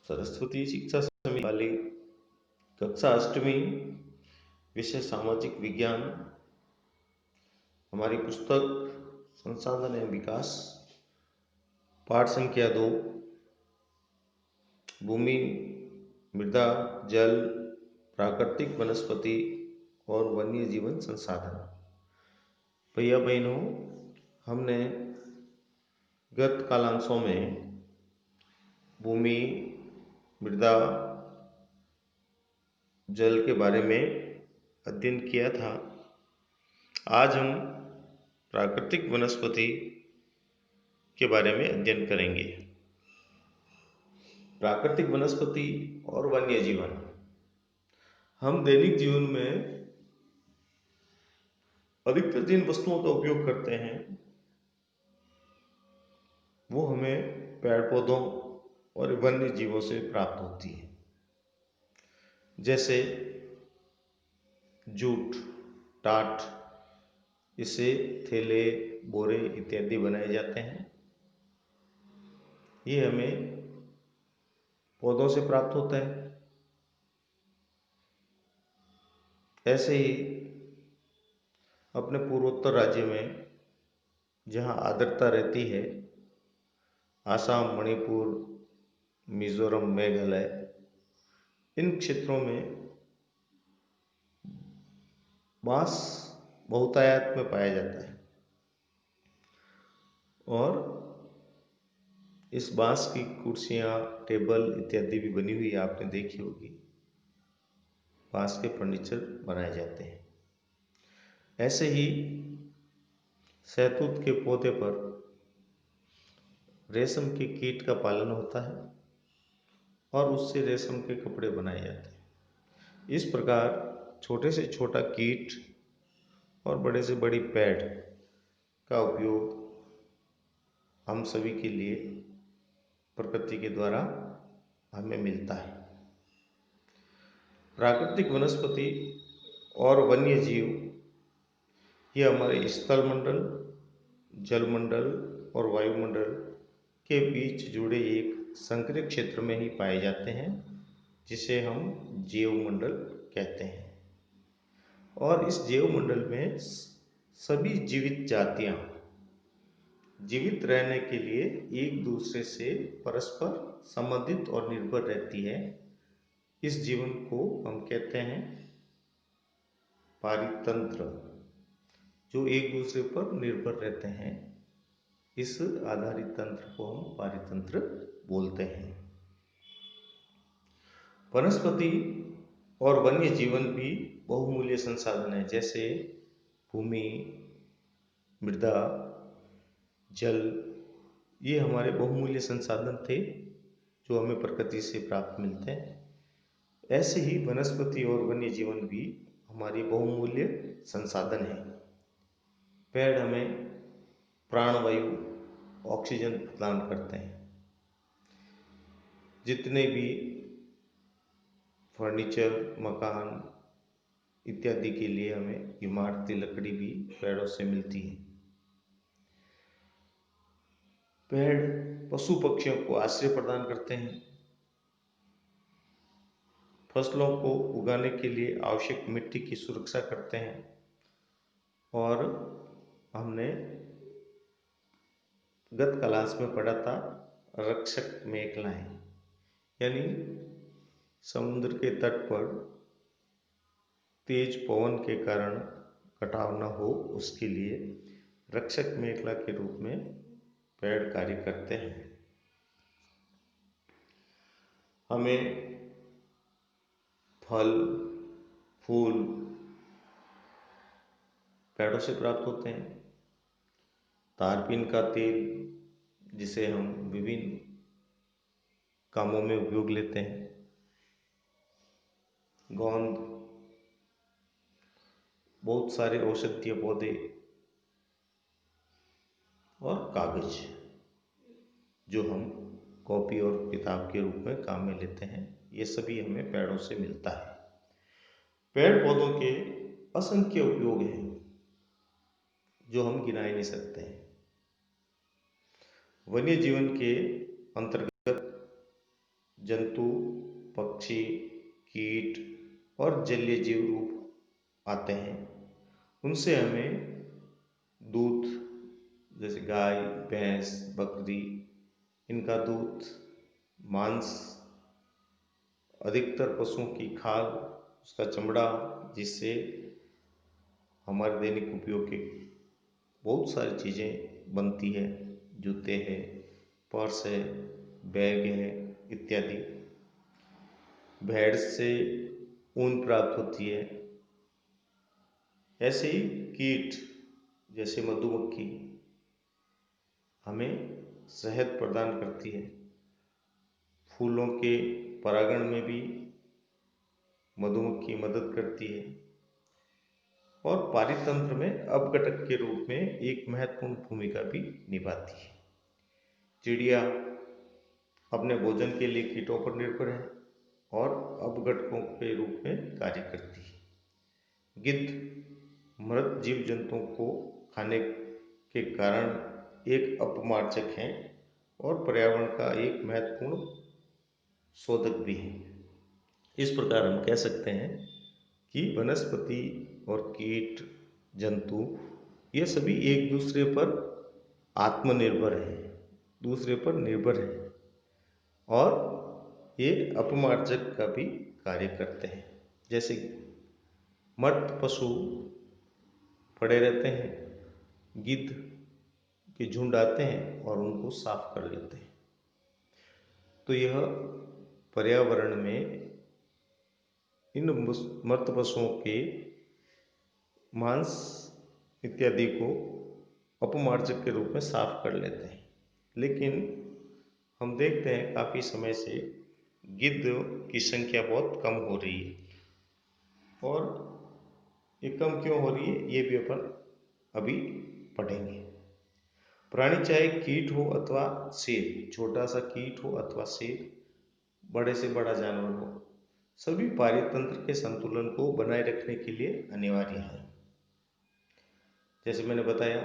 सरस्वती शिक्षा समिति वाली कक्षा अष्टमी विषय सामाजिक विज्ञान हमारी पुस्तक संसाधन एवं विकास पाठ संख्या 2 भूमि मृदा जल प्राकृतिक वनस्पति और वन्य जीवन संसाधन। भैया बहनों, हमने गत कालांशों में भूमि मृदा जल के बारे में अध्ययन किया था। आज हम प्राकृतिक वनस्पति के बारे में अध्ययन करेंगे। प्राकृतिक वनस्पति और वन्य जीवन। हम दैनिक जीवन में अधिकतर जिन वस्तुओं का उपयोग करते हैं वो हमें पेड़ पौधों और वन्य जीवों से प्राप्त होती है। जैसे जूट, टाट, इससे थैले, बोरे इत्यादि बनाए जाते हैं। ये हमें पौधों से प्राप्त होता है। ऐसे ही अपने पूर्वोत्तर राज्य में जहाँ आर्द्रता रहती है, आसाम, मणिपुर, मिजोरम, मेघालय, इन क्षेत्रों में बांस बहुतायत में पाया जाता है और इस बांस की कुर्सियाँ, टेबल इत्यादि भी बनी हुई आपने देखी होगी। बांस के फर्नीचर बनाए जाते हैं। ऐसे ही शहतूत के पौधे पर रेशम के कीट का पालन होता है और उससे रेशम के कपड़े बनाए जाते हैं। इस प्रकार छोटे से छोटा कीट और बड़े से बड़ी पेड़ का उपयोग हम सभी के लिए प्रकृति के द्वारा हमें मिलता है। प्राकृतिक वनस्पति और वन्य जीव ये हमारे स्थल मंडल, जलमंडल और वायुमंडल के बीच जुड़े एक संकरीय क्षेत्र में ही पाए जाते हैं, जिसे हम जैवमंडल कहते हैं। और इस जैवमंडल में सभी जीवित जातियां जीवित रहने के लिए एक दूसरे से परस्पर संबंधित और निर्भर रहती है। इस जीवन को हम कहते हैं पारितंत्र, जो एक दूसरे पर निर्भर रहते हैं। इस आधारित तंत्र को हम पारितंत्र बोलते हैं। वनस्पति और वन्य जीवन भी बहुमूल्य संसाधन है। जैसे भूमि, मृदा, जल, ये हमारे बहुमूल्य संसाधन थे जो हमें प्रकृति से प्राप्त मिलते हैं। ऐसे ही वनस्पति और वन्य जीवन भी हमारी बहुमूल्य संसाधन है। पेड़ हमें प्राणवायु, ऑक्सीजन प्रदान करते हैं। जितने भी फर्नीचर, मकान इत्यादि के लिए हमें इमारती लकड़ी भी पेड़ों से मिलती है। पेड़ पशु पक्षियों को आश्रय प्रदान करते हैं। फसलों को उगाने के लिए आवश्यक मिट्टी की सुरक्षा करते हैं। और हमने गत क्लास में पढ़ा था रक्षक मेखलाएं, यानी समुद्र के तट पर तेज पवन के कारण कटाव न हो, उसके लिए रक्षक मेखला के रूप में पेड़ कार्य करते हैं। हमें फल फूल पेड़ों से प्राप्त होते हैं। तारपीन का तेल, जिसे हम विभिन्न कामों में उपयोग लेते हैं। गोंद, बहुत सारे औषधीय पौधे और कागज, जो हम कॉपी और किताब के रूप में काम में लेते हैं, ये सभी हमें पेड़ों से मिलता है। पेड़ पौधों के असंख्य उपयोग हैं जो हम गिना ही नहीं सकते हैं। वन्य जीवन के अंतर्गत जंतु, पक्षी, कीट और जलीय जीव रूप आते हैं। उनसे हमें दूध, जैसे गाय, भैंस, बकरी, इनका दूध, मांस, अधिकतर पशुओं की खाल, उसका चमड़ा, जिससे हमारे दैनिक उपयोग के बहुत सारी चीज़ें बनती है, जूते हैं, पर्स है, बैग है इत्यादि। भेड़ से ऊन प्राप्त होती है। ऐसे ही कीट जैसे मधुमक्खी हमें शहद प्रदान करती है। फूलों के परागण में भी मधुमक्खी मदद करती है और पारितंत्र में अपघटक के रूप में एक महत्वपूर्ण भूमिका भी निभाती है। चिड़िया अपने भोजन के लिए कीटों पर निर्भर है और अपघटकों के रूप में कार्य करती है। गिद्ध मृत जीव जंतुओं को खाने के कारण एक अपमार्जक है और पर्यावरण का एक महत्वपूर्ण शोधक भी है। इस प्रकार हम कह सकते हैं कि वनस्पति और कीट, जंतु, ये सभी एक दूसरे पर आत्मनिर्भर हैं, दूसरे पर निर्भर हैं और ये अपमार्जक का भी कार्य करते हैं। जैसे मर्द पशु पड़े रहते हैं, गिद्ध के झुंड आते हैं और उनको साफ कर लेते हैं। तो यह पर्यावरण में इन मर्द पशुओं के मांस इत्यादि को अपमार्जक के रूप में साफ कर लेते हैं। लेकिन हम देखते हैं काफ़ी समय से गिद्ध की संख्या बहुत कम हो रही है और ये कम क्यों हो रही है, ये भी अपन अभी पढ़ेंगे। प्राणी चाहे कीट हो अथवा शेर, छोटा सा कीट हो अथवा शेर, बड़े से बड़ा जानवर हो, सभी पारितंत्र के संतुलन को बनाए रखने के लिए अनिवार्य है। जैसे मैंने बताया,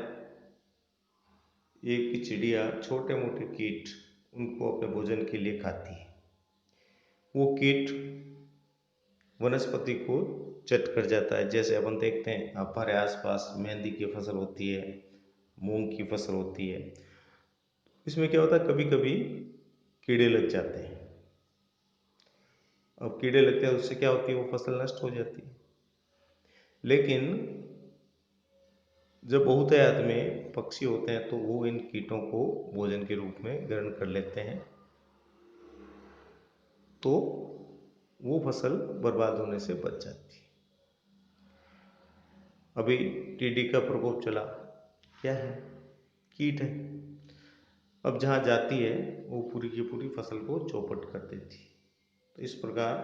एक चिड़िया छोटे मोटे कीट उनको अपने भोजन के लिए खाती है। वो कीट वनस्पति को चट कर जाता है। जैसे अपन देखते हैं हमारे आसपास मेहंदी की फसल होती है, मूंग की फसल होती है, इसमें क्या होता है, कभी कभी कीड़े लग जाते हैं। अब कीड़े लगते हैं, उससे क्या होती है, वो फसल नष्ट हो जाती है। लेकिन जब बहुतायत में पक्षी होते हैं तो वो इन कीटों को भोजन के रूप में ग्रहण कर लेते हैं, तो वो फसल बर्बाद होने से बच जाती है। अभी टिड्डी का प्रकोप चला, क्या है, कीट है। अब जहाँ जाती है वो पूरी की पूरी फसल को चौपट कर देती है। तो इस प्रकार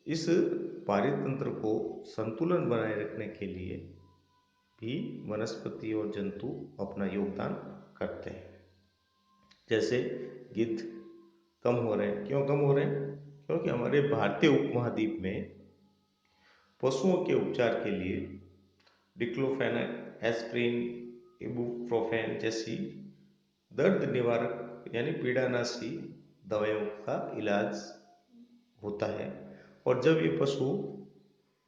इस पारितंत्र को संतुलन बनाए रखने के लिए भी वनस्पति और जंतु अपना योगदान करते हैं। जैसे गिद्ध कम हो रहे हैं, क्यों कम हो रहे हैं, क्योंकि हमारे भारतीय उपमहाद्वीप में पशुओं के उपचार के लिए डिक्लोफेनाक, एस्प्रिन, इबुप्रोफेन जैसी दर्द निवारक यानी पीड़ानाशी दवाइयों का इलाज होता है। और जब ये पशु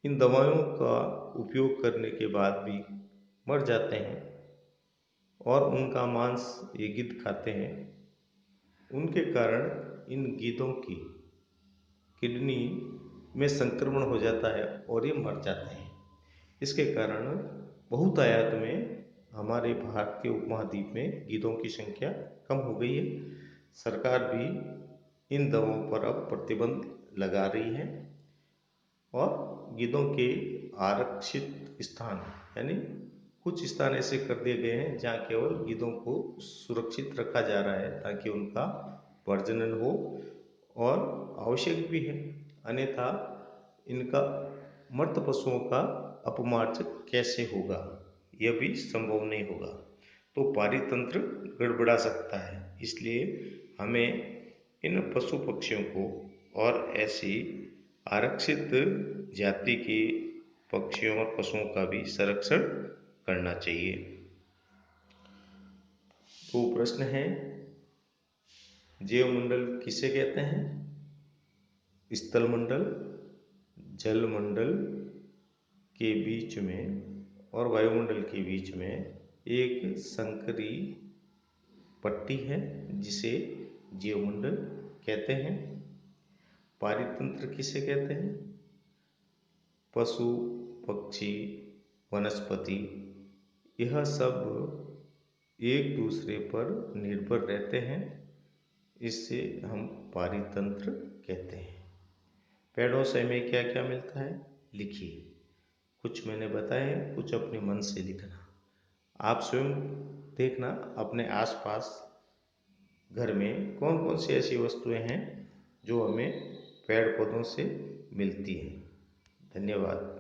इन दवाइयों का उपयोग करने के बाद भी मर जाते हैं और उनका मांस ये गिद्ध खाते हैं, उनके कारण इन गिद्धों की किडनी में संक्रमण हो जाता है और ये मर जाते हैं। इसके कारण बहुतायत में हमारे भारतीय उपमहाद्वीप में गिद्धों की संख्या कम हो गई है। सरकार भी इन दवाओं पर अब प्रतिबंध लगा रही है और गिद्धों के आरक्षित स्थान यानी कुछ स्थान ऐसे कर दिए गए हैं जहाँ केवल गिद्धों को सुरक्षित रखा जा रहा है ताकि उनका प्रजनन हो, और आवश्यक भी है, अन्यथा इनका मृत पशुओं का अपमार्जक कैसे होगा, यह भी संभव नहीं होगा। तो पारितंत्र गड़बड़ा सकता है। इसलिए हमें इन पशु पक्षियों को और ऐसी आरक्षित जाति के पक्षियों और पशुओं का भी संरक्षण करना चाहिए। तो प्रश्न है, जैव मंडल किसे कहते हैं? स्थलमंडल, जलमंडल के बीच में और वायुमंडल के बीच में एक संकरी पट्टी है जिसे जीवमंडल कहते हैं। पारितंत्र किसे कहते हैं? पशु, पक्षी, वनस्पति यह सब एक दूसरे पर निर्भर रहते हैं, इससे हम पारितंत्र कहते हैं। पेड़ों से हमें क्या क्या मिलता है? लिखिए, कुछ मैंने बताए, कुछ अपने मन से लिखना। आप स्वयं देखना अपने आसपास घर में कौन कौन सी ऐसी वस्तुएं हैं जो हमें पेड़ पौधों से मिलती हैं। धन्यवाद।